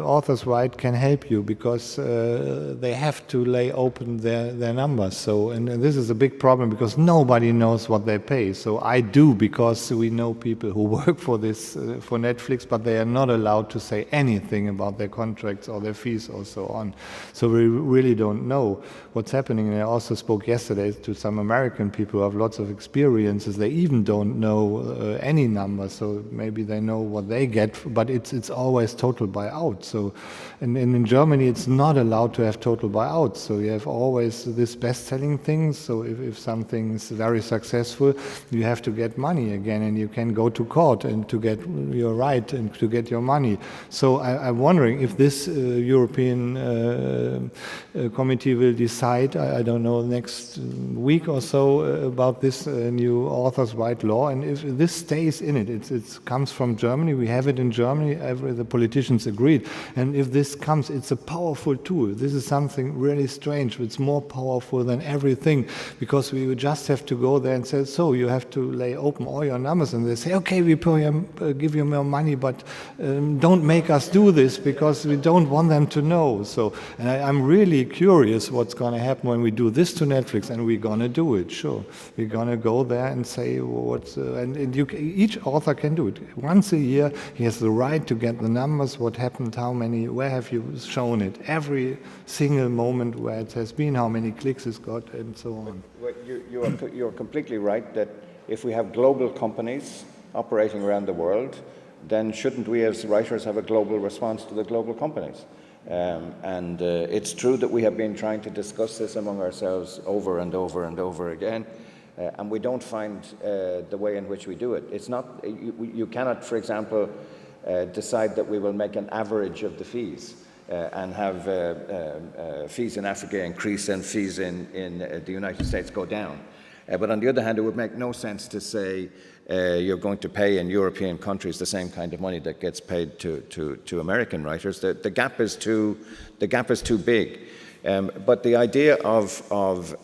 Speaker 2: authors' right can help you, because they have to lay open their numbers. So, and this is a big problem because nobody knows what they pay. So I do, because we know people who work for this for Netflix, but they are not allowed to say anything about their contracts or their fees or so on. So we really don't know what's happening. And I also spoke yesterday to some American people who have lots of experiences. They even don't know any numbers. So maybe they know what they get, but it's always total buyout. So, and in Germany, it's not allowed to have total buyout. So you have always this best-selling thing. So if something is very successful, you have to get money again, and you can go to court and to get your right and to get your money. So I'm wondering if this European committee will decide, I don't know, next week or so about this new authors' right law, and if this stays in it, it comes from Germany, we have it in Germany, the politicians agreed, and if this comes, it's a powerful tool. This is something really strange. It's more powerful than everything, because we would just have to go there and say, so you have to lay open all your numbers, and they say, okay, we give you more money, but don't make us do this, because we don't want them to know. So, and I'm really curious what's going to happen when we do this to Netflix, and we're going to do it, sure. We're going to go there and say what's, each author can do it. Once a year, he has the right to get the numbers, what happened, how many, where have you shown it, every single moment where it has been, how many clicks it's got, and so on.
Speaker 1: You're completely right that if we have global companies operating around the world, then shouldn't we as writers have a global response to the global companies? It's true that we have been trying to discuss this among ourselves over and over and over again, and we don't find the way in which we do it. It's not, you cannot, for example, decide that we will make an average of the fees and have fees in Africa increase and fees in the United States go down. But on the other hand, it would make no sense to say you're going to pay in European countries the same kind of money that gets paid to American writers. The gap is too big. But the idea of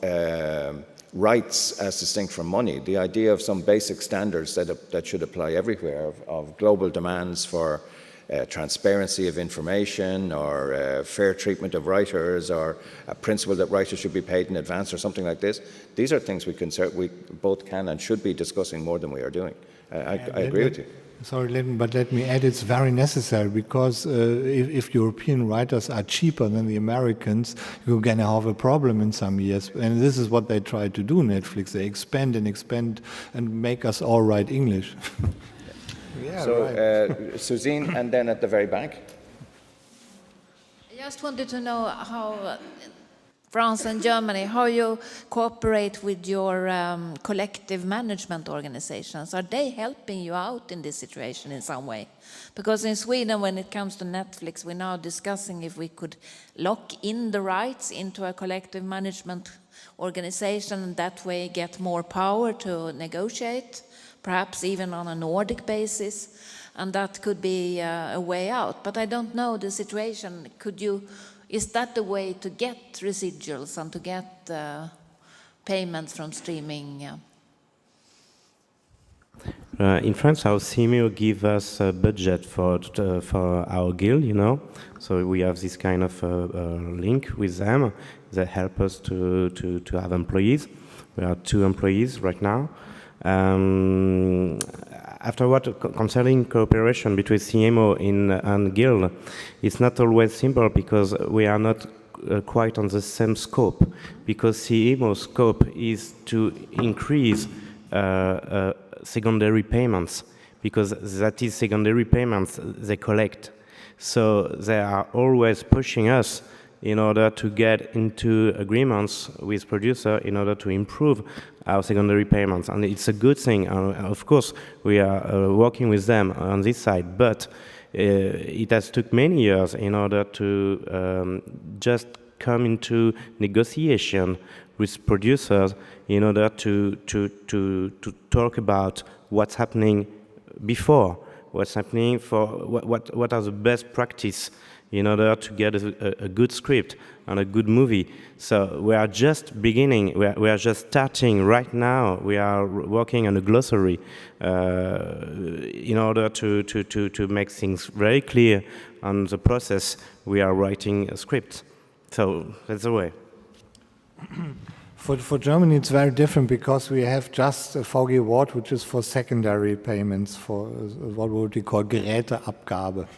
Speaker 1: rights as distinct from money, the idea of some basic standards that should apply everywhere, of global demands for transparency of information, or fair treatment of writers, or a principle that writers should be paid in advance, or something like this. These are things we both can and should be discussing more than we are doing. I agree with you.
Speaker 2: Sorry, but let me add, it's very necessary, because if European writers are cheaper than the Americans, you're going to have a problem in some years. And this is what they try to do, Netflix. They expand and make us all write English. Yeah,
Speaker 1: so,
Speaker 2: right.
Speaker 1: Suzanne, and then at the very back.
Speaker 8: I just wanted to know how France and Germany, how you cooperate with your collective management organizations. Are they helping you out in this situation in some way? Because in Sweden, when it comes to Netflix, we're now discussing if we could lock in the rights into a collective management organization, and that way get more power to negotiate, perhaps even on a Nordic basis, and that could be a way out. But I don't know the situation. Is that the way to get residuals and to get payments from streaming?
Speaker 5: In France, our CMO give us a budget for our guild, you know. So we have this kind of link with them. They help us to have employees. We are 2 employees right now. afterward, concerning cooperation between CMO and Guild, it's not always simple because we are not quite on the same scope, because CMO scope is to increase secondary payments, because that is secondary payments they collect. So they are always pushing us in order to get into agreements with producer in order to improve our secondary payments. And it's a good thing. Of course, we are working with them on this side, but it has took many years in order to just come into negotiation with producers in order to talk about what's happening before, what's happening for what are the best practice in order to get a good script and a good movie. So we are just beginning, we are just starting right now. We are working on a glossary in order to make things very clear on the process. We are writing a script. So that's the way.
Speaker 2: For Germany, it's very different because we have just a VG Wort, which is for secondary payments, for what would we call Geräteabgabe,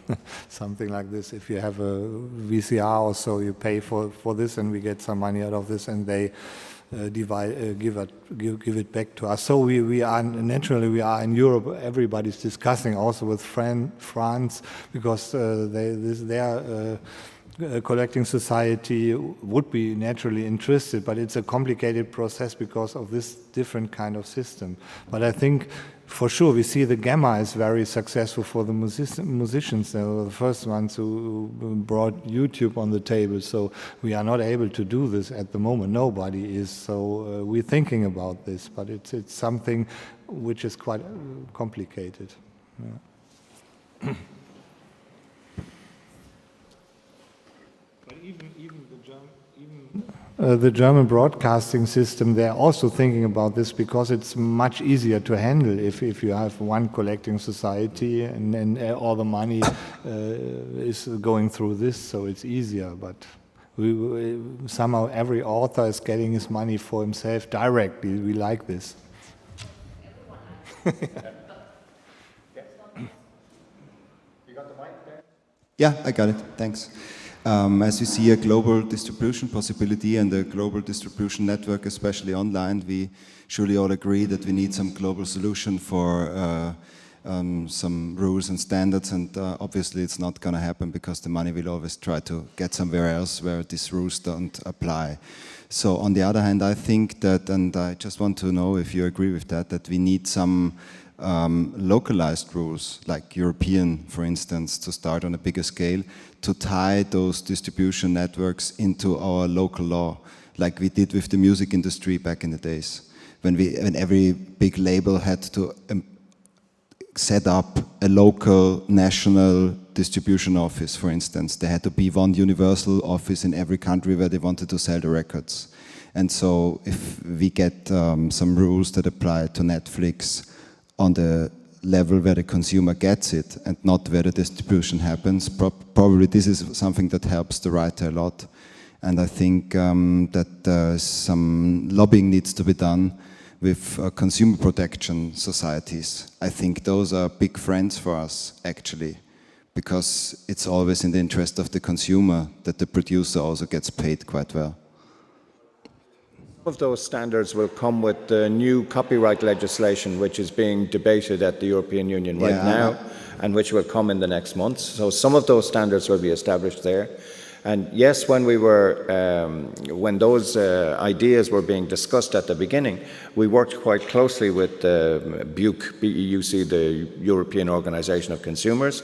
Speaker 2: something like this. If you have a VCR or so, you pay for this, and we get some money out of this, and they give it back to us. So we are naturally we are in Europe. Everybody's discussing also with France because their collecting society would be naturally interested, but it's a complicated process because of this different kind of system. But I think for sure we see the Gamma is very successful for the musicians. They were the first ones who brought YouTube on the table, so we are not able to do this at the moment. Nobody is, so we're thinking about this, but it's something which is quite complicated. Yeah. The German broadcasting system, they're also thinking about this because it's much easier to handle if you have one collecting society and all the money is going through this, so it's easier. But somehow every author is getting his money for himself directly. We like this.
Speaker 1: You got the mic there?
Speaker 9: Yeah, I got it. Thanks. As we see a global distribution possibility and a global distribution network, especially online, we surely all agree that we need some global solution for some rules and standards, and obviously it's not going to happen because the money will always try to get somewhere else where these rules don't apply. So on the other hand, I think that, and I just want to know if you agree with that, that we need some localized rules, like European, for instance, to start on a bigger scale, to tie those distribution networks into our local law, like we did with the music industry back in the days, when every big label had to set up a local national distribution office, for instance. There had to be one universal office in every country where they wanted to sell the records. And so if we get some rules that apply to Netflix on the level where the consumer gets it and not where the distribution happens, probably this is something that helps the writer a lot. And I think that some lobbying needs to be done with consumer protection societies. I think those are big friends for us, actually, because it's always in the interest of the consumer that the producer also gets paid quite well.
Speaker 1: Some of those standards will come with the new copyright legislation, which is being debated at the European Union right now, and which will come in the next months. So some of those standards will be established there. And yes, when those ideas were being discussed at the beginning, we worked quite closely with BEUC, B-E-U-C, the European Organization of Consumers,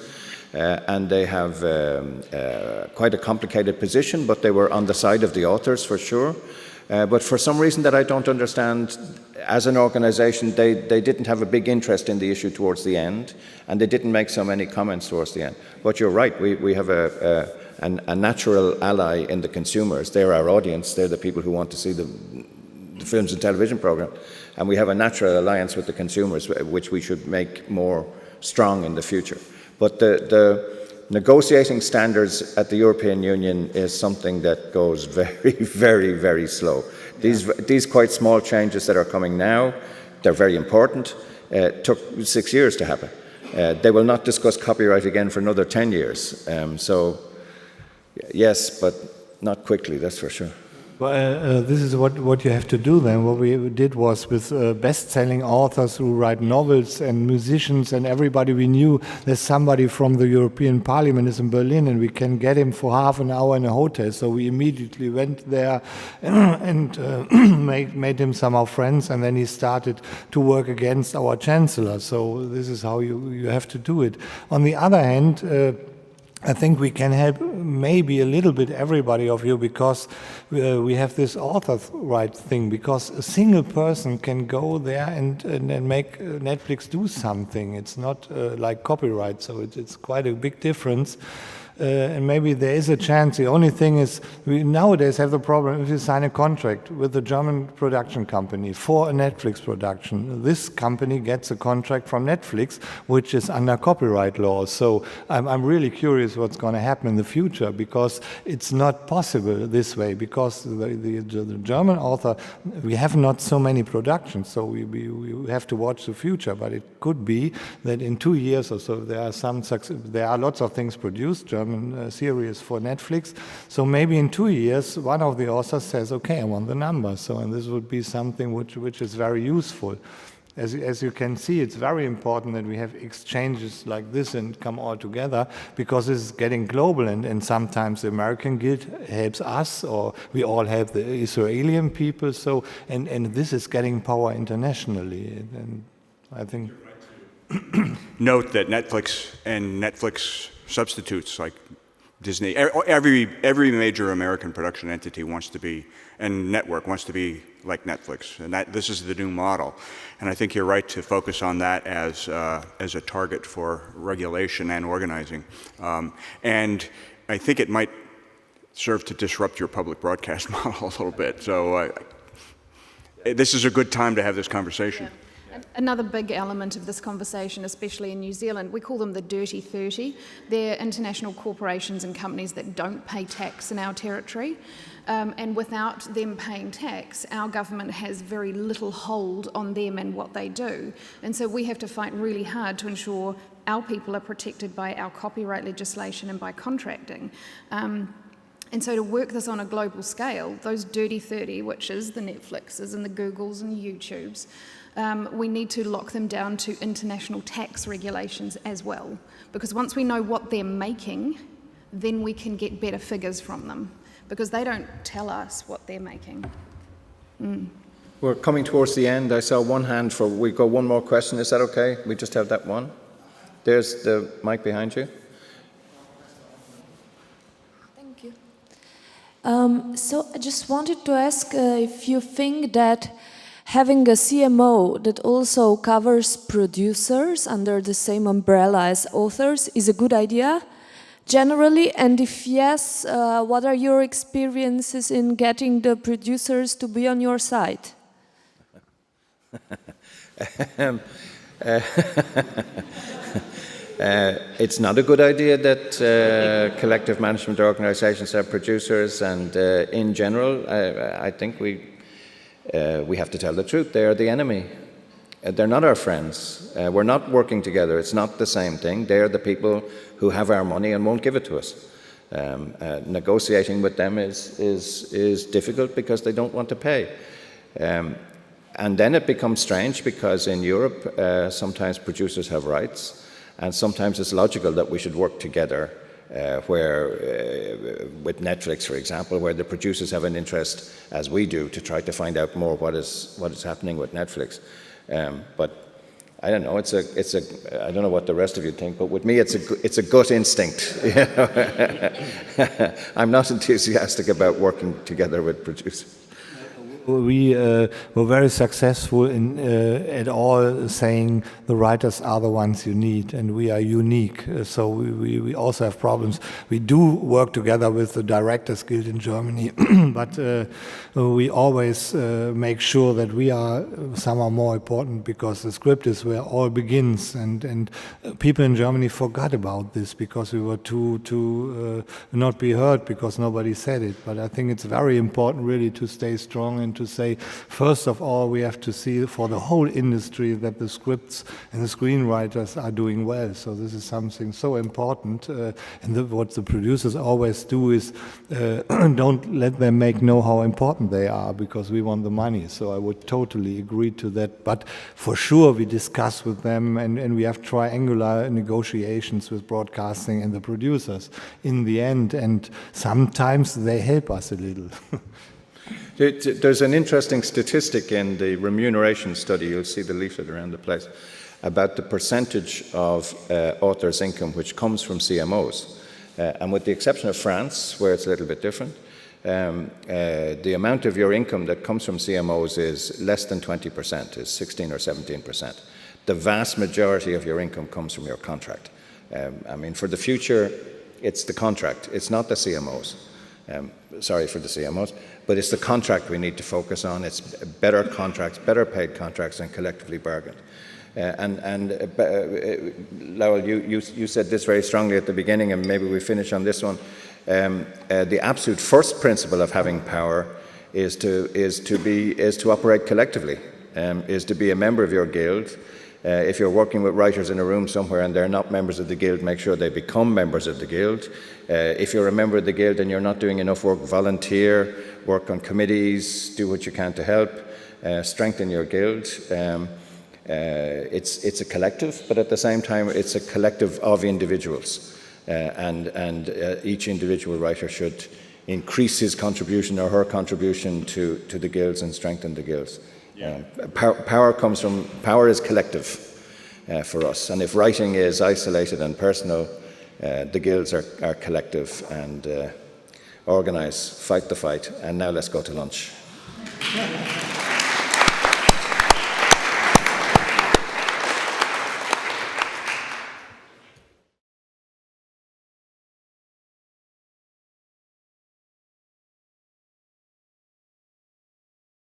Speaker 1: and they have quite a complicated position, but they were on the side of the authors for sure. But for some reason that I don't understand, as an organization, they didn't have a big interest in the issue towards the end, and they didn't make so many comments towards the end. But you're right, we have a natural ally in the consumers. They're our audience, they're the people who want to see the films and television program, and we have a natural alliance with the consumers, which we should make more strong in the future. But the negotiating standards at the European Union is something that goes very, very, very slow. These quite small changes that are coming now, they're very important. took 6 years to happen. They will not discuss copyright again for another 10 years. So, yes, but not quickly, that's for sure.
Speaker 2: Well, this is what you have to do then. What we did was with best-selling authors who write novels and musicians and everybody we knew, there's somebody from the European Parliament is in Berlin and we can get him for half an hour in a hotel. So we immediately went there and made him some of our friends, and then he started to work against our chancellor. So this is how you have to do it. On the other hand, I think we can help maybe a little bit everybody of you, because we have this author's right thing, because a single person can go there and make Netflix do something. It's not like copyright, so it's quite a big difference. And maybe there is a chance. The only thing is, we nowadays have the problem, if you sign a contract with a German production company for a Netflix production, this company gets a contract from Netflix, which is under copyright law. So I'm really curious what's going to happen in the future, because it's not possible this way, because the German author, we have not so many productions, so we have to watch the future. But it could be that in 2 years or so, there are lots of things produced, German series for Netflix. So maybe in 2 years, one of the authors says, okay, I want the number. So, and this would be something which is very useful. As you can see, it's very important that we have exchanges like this and come all together, because this is getting global, and sometimes the American Guild helps us, or we all help the Israeli people. So, and this is getting power internationally. And I think...
Speaker 4: Note that Netflix and Netflix substitutes like Disney, every major American production entity wants to be, and network wants to be like Netflix, and this is the new model. And I think you're right to focus on that as a target for regulation and organizing. And I think it might serve to disrupt your public broadcast model a little bit. So this is a good time to have this conversation.
Speaker 3: Yeah. Another big element of this conversation, especially in New Zealand, we call them the Dirty 30. They're international corporations and companies that don't pay tax in our territory. And without them paying tax, our government has very little hold on them and what they do. And so we have to fight really hard to ensure our people are protected by our copyright legislation and by contracting. And so to work this on a global scale, those Dirty 30, which is the Netflixes and the Googles and YouTubes, we need to lock them down to international tax regulations as well. Because once we know what they're making, then we can get better figures from them. Because they don't tell us what they're making.
Speaker 1: We're coming towards the end. I saw one hand for, we go one more question. Is that okay? We just have that one. There's the mic behind you.
Speaker 10: Thank you. So I just wanted to ask if you think that having a CMO that also covers producers under the same umbrella as authors is a good idea, generally, and if yes, what are your experiences in getting the producers to be on your side?
Speaker 1: It's not a good idea that collective management organizations are producers, and in general, I think we have to tell the truth. They are the enemy. They're not our friends. We're not working together. It's not the same thing. They're the people who have our money and won't give it to us. Negotiating with them is difficult because they don't want to pay. And then it becomes strange because in Europe, sometimes producers have rights, and sometimes it's logical that we should work together, with Netflix, for example, where the producers have an interest, as we do, to try to find out more what is happening with Netflix. But I don't know. I don't know what the rest of you think, but with me, it's a gut instinct. I'm not enthusiastic about working together with producers.
Speaker 2: We were very successful in at all saying the writers are the ones you need, and we are unique. So we also have problems. We do work together with the Directors Guild in Germany, but we always make sure that we are somehow more important, because the script is where all begins, and people in Germany forgot about this because we were too not be heard because nobody said it. But I think it's very important really to stay strong movement to say, first of all, we have to see for the whole industry that the scripts and the screenwriters are doing well. So this is something so important. And what the producers always do is don't let them know how important they are, because we want the money. So I would totally agree to that. But for sure, we discuss with them, and we have triangular negotiations with broadcasting and the producers in the end. And sometimes they help us a little.
Speaker 1: There's an interesting statistic in the remuneration study, you'll see the leaflet around the place, about the percentage of authors' income which comes from CMOs. And with the exception of France, where it's a little bit different, the amount of your income that comes from CMOs is less than 20%, is 16 or 17%. The vast majority of your income comes from your contract. I mean, for the future, it's the contract, it's not the CMOs. Sorry for the CMOs, but it's the contract we need to focus on. It's better contracts, better paid contracts, and collectively bargained. Lowell, you said this very strongly at the beginning, and maybe we finish on this one. The absolute first principle of having power is to operate collectively, is to be a member of your guild. If you're working with writers in a room somewhere and they're not members of the guild, make sure they become members of the guild. If you're a member of the guild and you're not doing enough work, volunteer, work on committees, do what you can to help, strengthen your guild. It's a collective, but at the same time, it's a collective of individuals. And each individual writer should increase his contribution or her contribution to the guilds and strengthen the guilds. Power is collective for us, and if writing is isolated and personal, the guilds are collective and organise, fight the fight, and now let's go to lunch.